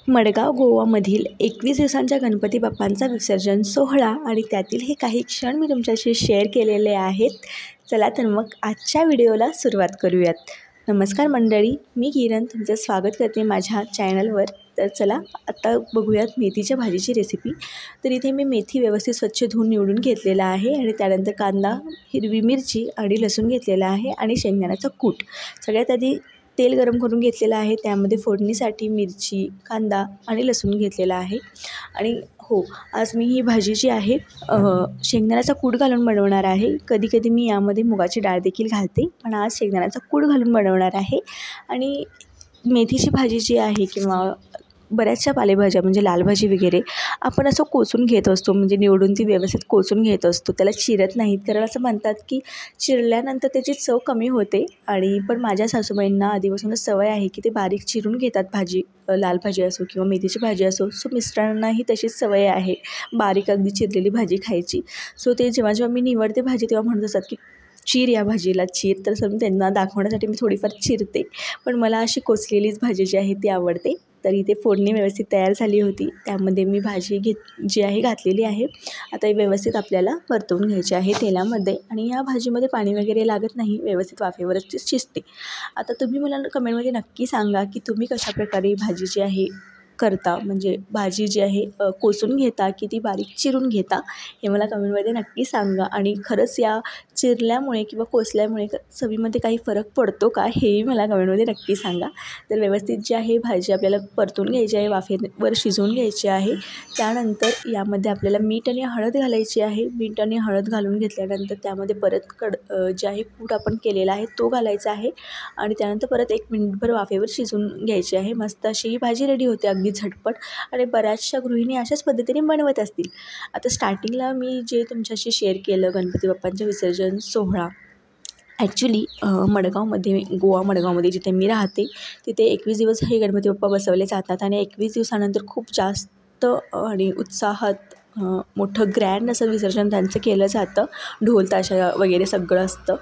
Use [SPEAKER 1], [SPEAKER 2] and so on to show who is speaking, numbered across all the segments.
[SPEAKER 1] मडगाव गोवामधील 21 दिवसांच्या गणपती बाप्पांचा विसर्जन सोहळा आणि त्यातील हे काही क्षण मी तुमच्याशी शेअर केलेले आहेत. चला तर मग आजच्या व्हिडिओला सुरुवात करूयात. नमस्कार मंडळी, मी किरण तुमचं स्वागत करते माझ्या चॅनलवर. तर चला आता बघूयात मेथीच्या भाजीची रेसिपी. तर इथे मी मेथी व्यवस्थित स्वच्छ धुवून निवडून घेतलेला आहे आणि त्यानंतर कांदा, हिरवी मिरची आणि लसूण घेतलेला आहे आणि शेंगदाण्याचा कूट. सगळ्यात आधी तेल गरम करून घेतलेलं आहे. त्यामध्ये फोडणीसाठी मिरची, कांदा आणि लसूण घेतलेला आहे. आणि हो, आज मी ही भाजी जी आहे शेंगदाण्याचा कूट घालून बनवणार आहे. कधी कधी मी यामध्ये मुगाची डाळ देखील घालते, पण आज शेंगदाण्याचा कूट घालून बनवणार आहे. आणि मेथीची भाजी जी आहे किंवा बऱ्याचशा पालेभाज्या म्हणजे लाल भाजी वगैरे आपण असं कोचून घेत असतो, म्हणजे निवडून ती व्यवस्थित कोचून घेत असतो, त्याला चिरत नाहीत. कारण असं म्हणतात की चिरल्यानंतर त्याची चव कमी होते. आणि पण माझ्या सासूबाईंना आधीपासूनच सवय आहे की ते बारीक चिरून घेतात भाजी, लाल भाजी असो किंवा मेथीची भाजी असो. सो मिस्टरांनाही तशीच सवय आहे बारीक अगदी चिरलेली भाजी खायची. सो ते जेव्हा जेव्हा मी निवडते भाजी तेव्हा म्हणत असतात की चीर या भाजीला चीर. तर सर त्यांना दाखवण्यासाठी मी थोडीफार चिरते, पण मला अशी कोचलेलीच भाजी जी आहे ती आवडते. तर इथे फोडणी व्यवस्थित तयार झाली होती, त्यामध्ये मी भाजी जी आहे घातलेली आहे. आता ही व्यवस्थित आपल्याला परतवून घ्यायची आहे तेलामध्ये. आणि या भाजीमध्ये पाणी वगैरे लागत नाही, व्यवस्थित वाफेवरच ती शिजते. आता तुम्ही मला कमेंटमध्ये नक्की सांगा की तुम्ही कशाप्रकारे भाजी जी आहे करता, म्हणजे भाजी जी आहे कोचून घेता की ती बारीक चिरून घेता, हे मला कमेंटमध्ये नक्की सांगा. आणि खरंच या चिरल्यामुळे किंवा कोचल्यामुळे चवीमध्ये काही फरक पडतो का, हेही मला कमेंटमध्ये नक्की सांगा. तर व्यवस्थित जी आहे भाजी आपल्याला परतून घ्यायची आहे, वाफेवर शिजवून घ्यायची आहे. त्यानंतर यामध्ये आपल्याला मीठ आणि हळद घालायची आहे. मीठ आणि हळद घालून घेतल्यानंतर त्यामध्ये परत जे आहे कूट आपण केलेला आहे तो घालायचा आहे. आणि त्यानंतर परत 1 मिनिटभर वाफेवर शिजवून घ्यायची आहे. मस्त अशी ही भाजी रेडी होते, अगदी झटपट. आणि बऱ्याचशा गृहिणी अशाच पद्धतीने बनवत असतील. आता स्टार्टिंगला मी जे तुमच्याशी शेअर केलं गणपती बाप्पांच्या विसर्जन सोहळा, ॲक्च्युली मडगावमध्ये जिथे मी राहते तिथे 21 दिवस हे गणपती बाप्पा बसवले जातात. आणि 21 दिवसानंतर खूप जास्त आणि उत्साहात मोठं ग्रँड असं विसर्जन त्यांचं केलं जातं. ढोल ताशा वगैरे सगळं असतं.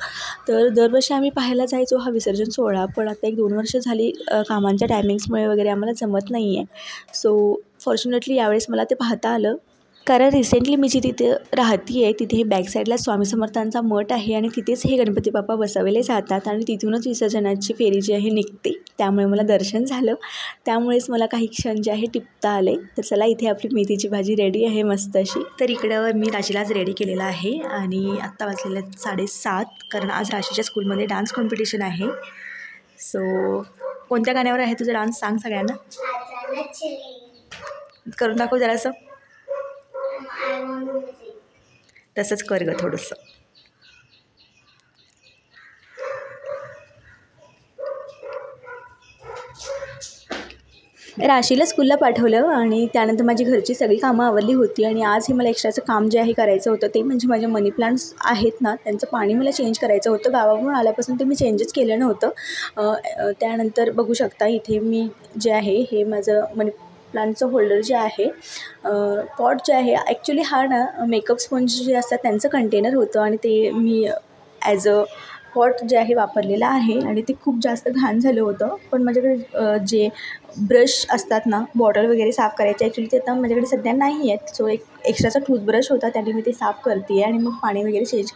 [SPEAKER 1] तर दरवर्षी आम्ही पाहायला जायचो हा विसर्जन सोहळा, पण आता 1-2 वर्ष झाली कामांच्या टायमिंग्समुळे वगैरे आम्हाला जमत नाही आहे. सो फॉर्च्युनेटली यावेळेस मला ते पाहता आलं. कारण रिसेंटली मी जिथे राहते आहे तिथे बॅक साईडला स्वामी समर्थांचा मठ आहे आणि तिथेच हे गणपती बाप्पा बसवले जातात आणि तिथूनच विसर्जनाची फेरी जी आहे निघते. त्यामुळे मला दर्शन झालं, त्यामुळेच मला काही क्षण जे आहे टिपता आले. तर चला, इथे आपली मेथीची भाजी रेडी आहे मस्त अशी. तर इकडं मी राशीलाच रेडी केलेला आहे आणि आत्ता वाजलेले 7:30, कारण आज राशीच्या स्कूलमध्ये डान्स कॉम्पिटिशन आहे. सो कोणत्या गाण्यावर आहे तुझा डान्स, सांग सगळ्यांना. करून दाखव जरासं. तसंच कर गं थोडंसं. राशीला स्कूलला पाठवलं आणि त्यानंतर माझी घरची सगळी कामं आवरली होती. आणि आज हे मला एक्स्ट्राचं काम जे आहे करायचं होतं ते म्हणजे माझे मनी प्लांट्स आहेत ना, त्यांचं पाणी मला चेंज करायचं होतं. गावावरून आल्यापासून ते मी चेंजच केलं नव्हतं. त्यानंतर बघू शकता इथे मी जे आहे हे माझं मनी प्लांटचं होल्डर जे आहे, पॉट जे आहे, ॲक्च्युली हा ना मेकअप स्पंज जे असतात त्यांचं कंटेनर होतं आणि ते मी ॲज अ पॉट जे आहे वापरलेलं आहे. आणि ते खूप जास्त घाण झालं होतं. पण माझ्याकडे जे ब्रश असतात ना बॉटल वगैरे साफ करायचे, ॲक्च्युली ते आता माझ्याकडे सध्या नाही आहेत. सो एक एक्स्ट्राचा टूथब्रश होता, त्याने मी ते साफ करते आहे आणि मग पाणी वगैरे चेंज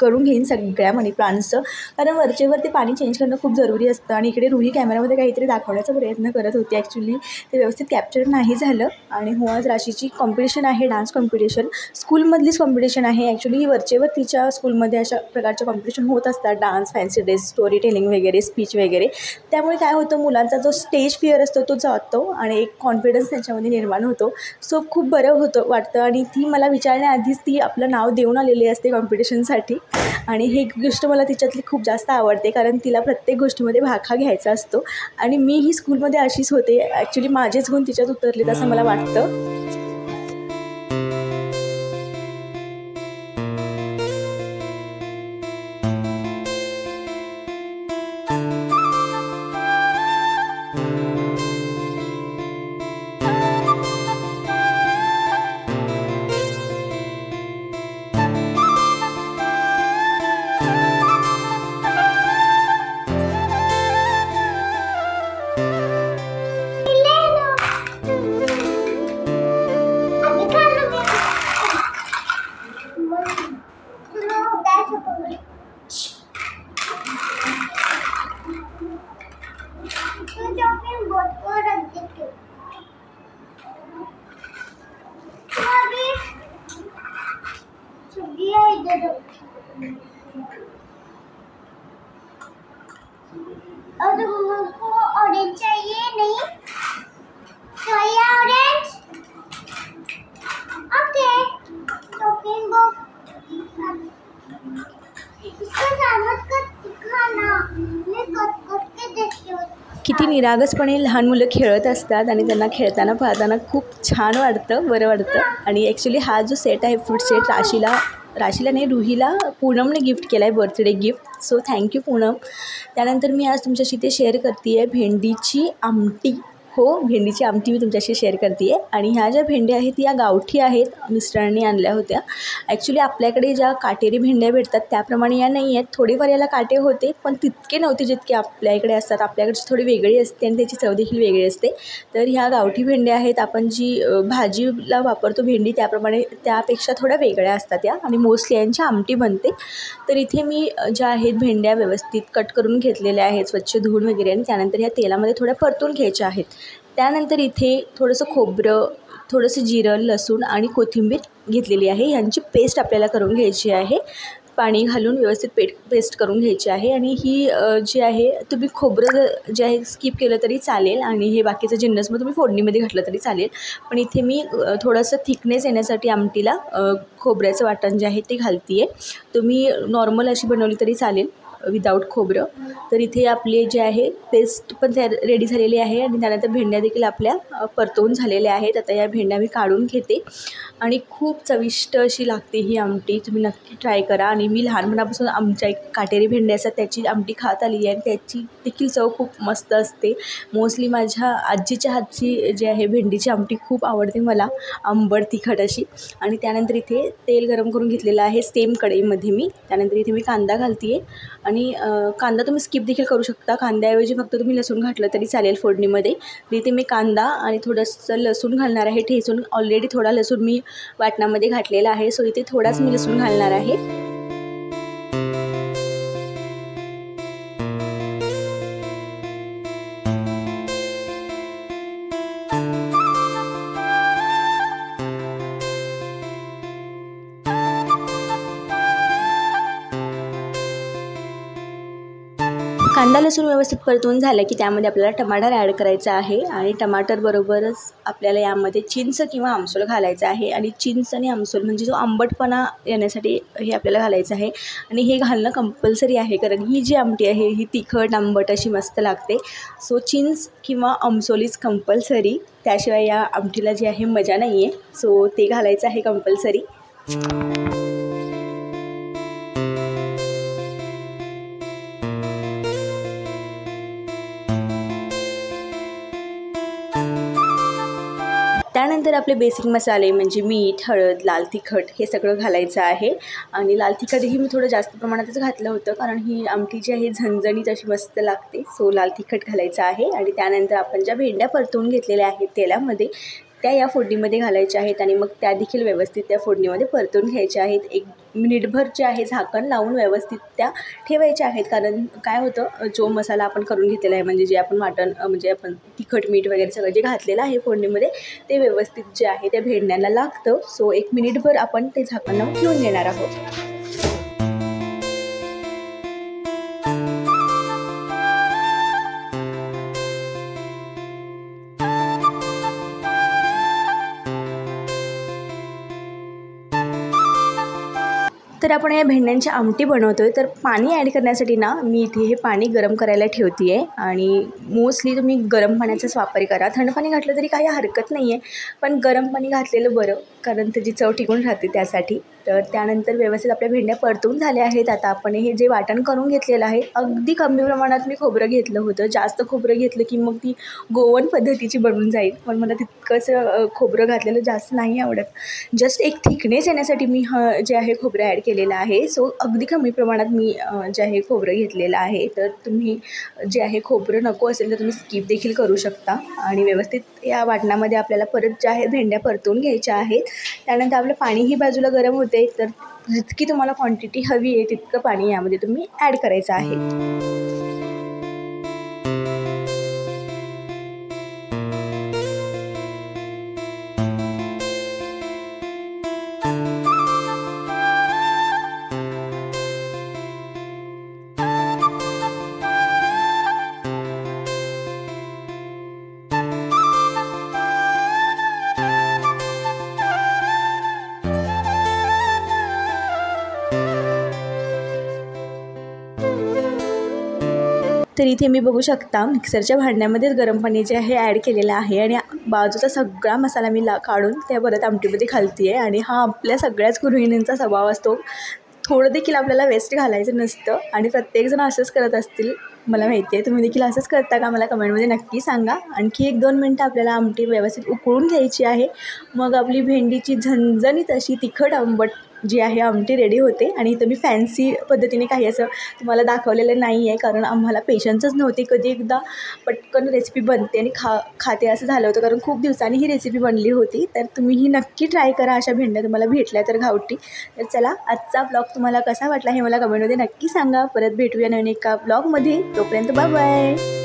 [SPEAKER 1] करून घेईन सगळ्या मनी प्लांट्सचं. कारण वरचेवर ते पाणी चेंज करणं खूप जरुरी असतं. आणि इकडे रुही कॅमेरामध्ये काहीतरी दाखवण्याचा प्रयत्न करत होती, ॲक्च्युली ते व्यवस्थित कॅप्चर नाही झालं. आणि हो, आज राशीची कॉम्पिटिशन आहे, डान्स कॉम्पिटिशन, स्कूलमधलीच कॉम्पिटिशन आहे. ॲक्च्युली वरचेवर तिच्या स्कूलमध्ये अशा प्रकारच्या कॉम्पिटिशन होत असतात, dance, fancy dress, story telling वगैरे, स्पीच वगैरे. त्यामुळे काय होतं, मुलांचा जो स्टेज फिअर असतो तो जातो आणि एक कॉन्फिडन्स त्यांच्यामध्ये निर्माण होतो. सो खूप बरं वाटतं. आणि ती मला विचारण्याआधीच ती आपलं नाव देऊन आलेली असते कॉम्पिटिशनसाठी. आणि ही गोष्ट मला तिच्यातली खूप जास्त आवडते, कारण तिला प्रत्येक गोष्टीमध्ये भाग घ्यायचा असतो. आणि मी ही स्कूलमध्ये अशीच होते. ॲक्च्युली माझेच गुण तिच्यात उतरलेत असं मला वाटतं. निरागसपणे लहान मुलं खेळत असतात आणि त्यांना खेळताना पाहताना खूप छान वाटतं, बरं वाटतं. आणि ॲक्च्युली हा जो सेट आहे फ्रूट सेट राशीला नाही रुहीला पूनमने गिफ्ट केला आहे, birthday gift. So thank you Poonam. त्यानंतर मी आज तुमच्याशी ते शेअर करते आहे भेंडीची आमटी. हो, भेंडीची आमटी मी तुमच्याशी शेअर करते आहे. आणि ह्या ज्या भेंड्या आहेत या गावठी आहेत, मिस्टरांनी आणल्या होत्या. ॲक्च्युली आपल्याकडे ज्या काटेरी भेंड्या भेटतात त्याप्रमाणे या नाही आहेत. थोडेफार याला काटे होते पण तितके नव्हते जितके आपल्या इकडे असतात. आपल्याकडची थोडी वेगळी असते आणि त्याची चव देखील वेगळी असते. तर ह्या गावठी भेंड्या आहेत, आपण जी भाजीला वापरतो भेंडी त्याप्रमाणे त्यापेक्षा थोड्या वेगळ्या असतात या, आणि मोस्टली यांची आमटी बनते. तर इथे मी ज्या आहेत भेंड्या व्यवस्थित कट करून घेतलेल्या आहेत, स्वच्छ धुवून वगैरे, आणि त्यानंतर ह्या तेलामध्ये थोड्या परतून घ्यायच्या आहेत. त्यानंतर इथे थोडंसं खोबरं, थोडंसं जिरं, लसूण आणि कोथिंबीर घेतलेली आहे. यांची पेस्ट आपल्याला करून घ्यायची आहे. पाणी घालून व्यवस्थित पेस्ट करून घ्यायची आहे. आणि ही जी आहे, तुम्ही खोबरं जे आहे स्किप केलं तरी चालेल आणि हे बाकीचं जिन्नस मग तुम्ही फोडणीमध्ये घातलं तरी चालेल. पण इथे मी थोडंसं थिकनेस येण्यासाठी आमटीला खोबऱ्याचं वाटण जे आहे ते घालते आहे. तुम्ही नॉर्मल अशी बनवली तरी चालेल विदाऊट खोबरं. तर इथे आपले जे आहे पेस्ट पण तयार रेडी झालेली आहे आणि त्यानंतर भेंड्या देखील आपल्या परतवून झालेल्या आहेत. आता या भेंड्या मी काढून घेते आणि खूप चविष्ट अशी लागते ही आमटी. तुम्ही नक्की ट्राय करा. आणि मी लहानपणापासून आमच्या एक काटेरी भेंडी असतात त्याची आमटी खात आली आहे आणि त्याची देखील चव खूप मस्त असते. मोस्टली माझ्या आजीच्या हातची जी आहे भेंडीची आमटी खूप आवडते मला, आंबट तिखट अशी. आणि त्यानंतर इथे तेल गरम करून घेतलेलं आहे सेम कढईमध्ये मी. त्यानंतर इथे मी कांदा घालते आहे आणि कांदा तुम्ही स्किप देखील करू शकता. कांद्याऐवजी फक्त तुम्ही लसूण घातलं तरी चालेल फोडणीमध्ये. इथे मी कांदा आणि थोडंसं लसूण घालणार आहे ठेचून. ऑलरेडी थोडा लसूण मी वाटणामध्ये घातलेला आहे, सो इथे थोडाच मी लसूण घालणार आहे. कांदा लसूण व्यवस्थित परतवून झालं की त्यामध्ये आपल्याला टमाटर ॲड करायचा आहे. आणि टमाटरबरोबरच आपल्याला यामध्ये चिंच किंवा आमसूल घालायचं आहे. आणि चिंच आणि आमसूल म्हणजे जो आंबटपणा येण्यासाठी हे आपल्याला घालायचं आहे. आणि हे घालणं कंपल्सरी आहे, कारण ही जी आमटी आहे ही तिखट आंबट अशी मस्त लागते. सो चिंच किंवा आमसूल इज कंपल्सरी, त्याशिवाय या आमटीला जी आहे मजा नाही आहे. सो ते घालायचं आहे कंपल्सरी. त्यानंतर आपले बेसिक मसाले म्हणजे मीठ, हळद, लाल तिखट हे सगळं घालायचं आहे. आणि लाल तिखटही मी थोडं जास्त प्रमाणातच घातलं होतं, कारण ही आमटी जी आहे झणझणीत अशी मस्त लागते. सो लाल तिखट घालायचं आहे. आणि त्यानंतर आपण ज्या भेंड्या परतवून घेतलेल्या आहेत तेलामध्ये त्या या फोडणीमध्ये घालायच्या आहेत आणि मग त्या देखील व्यवस्थित त्या फोडणीमध्ये परतून घ्यायच्या आहेत. 1 मिनिटभर जे आहे झाकण लावून व्यवस्थित त्या ठेवायच्या आहेत. कारण काय होतं, जो मसाला आपण करून घेतलेला आहे म्हणजे जे आपण वाटण म्हणजे आपण तिखट मीठ वगैरे सगळं जे घातलेलं आहे फोडणीमध्ये ते व्यवस्थित जे आहे त्या भेंड्यांना लागतं. सो 1 मिनिटभर आपण ते झाकण लावून ठेवून देणार आहोत. तर आपण या भेंड्यांची आमटी बनवतो आहे. तर पाणी ॲड करण्यासाठी ना मी इथे हे पाणी गरम करायला ठेवते आहे. आणि मोस्टली तुम्ही गरम पाण्याचाच वापर करा. थंड पाणी घातलं तरी काही हरकत नाही आहे, पण गरम पाणी घातलेलं बरं, कारण त्याची चव टिकून राहते त्यासाठी. तर त्यानंतर व्यवस्थित आपल्या भेंड्या परतून झाल्या आहेत. आता आपण हे जे वाटण करून घेतलेलं आहे, अगदी कमी प्रमाणात मी खोबरं घेतलं होतं. जास्त खोबरं घेतलं की मग ती गोवन पद्धतीची बनून जाईल, पण मला तितकंच खोबरं घातलेलं जास्त नाही आवडत. जस्ट एक थिकनेस येण्यासाठी मी जे आहे खोबरं ॲड केलेलं आहे. सो अगदी कमी प्रमाणात मी जे आहे खोबरं घेतलेलं आहे. तर तुम्ही जे आहे खोबरं नको असेल तर तुम्ही स्किप देखील करू शकता. आणि व्यवस्थित या वाटणामध्ये आपल्याला परत ज्या आहे भेंड्या परतून घ्यायच्या आहेत. त्यानंतर आपलं पाणीही बाजूला गरम होते, तर जितकी तुम्हाला क्वांटिटी हवी आहे तितकं पाणी यामध्ये तुम्ही ॲड करायचं आहे. तर इथे मी बघू शकता मिक्सरच्या भांड्यामध्येच गरम पाणी जे आहे ॲड केलेलं आहे आणि बाजूचा सगळा मसाला मी काढून त्या परत आमटीमध्ये घालते आहे. आणि हा आपल्या सगळ्याच गृहिणींचा स्वभाव असतो, थोडं देखील आपल्याला वेस्ट घालायचं नसतं आणि प्रत्येकजण असंच करत असतील, मला माहिती आहे. तुम्ही देखील असंच करता का मला कमेंटमध्ये नक्की सांगा. आणखी 1-2 मिनटं आपल्याला आमटी व्यवस्थित उकळून घ्यायची आहे. मग आपली भेंडीची झणझणीत अशी तिखट आंबट जी आहे आमटी रेडी होते. आणि इथं मी फॅन्सी पद्धतीने काही असं तुम्हाला दाखवलेलं नाही आहे, कारण आम्हाला पेशन्सच नव्हती. कधी एकदा पटकन रेसिपी बनते आणि खाते असं झालं होतं, कारण खूप दिवसांनी ही रेसिपी बनली होती. तर तुम्हीही नक्की ट्राय करा अशा भेंड्या तुम्हाला भेटल्या तर गावठी. तर चला, आजचा ब्लॉग तुम्हाला कसा वाटला हे मला कमेंटमध्ये नक्की सांगा. परत भेटूया नवीन एका ब्लॉगमध्ये. तोपर्यंत बाय बाय.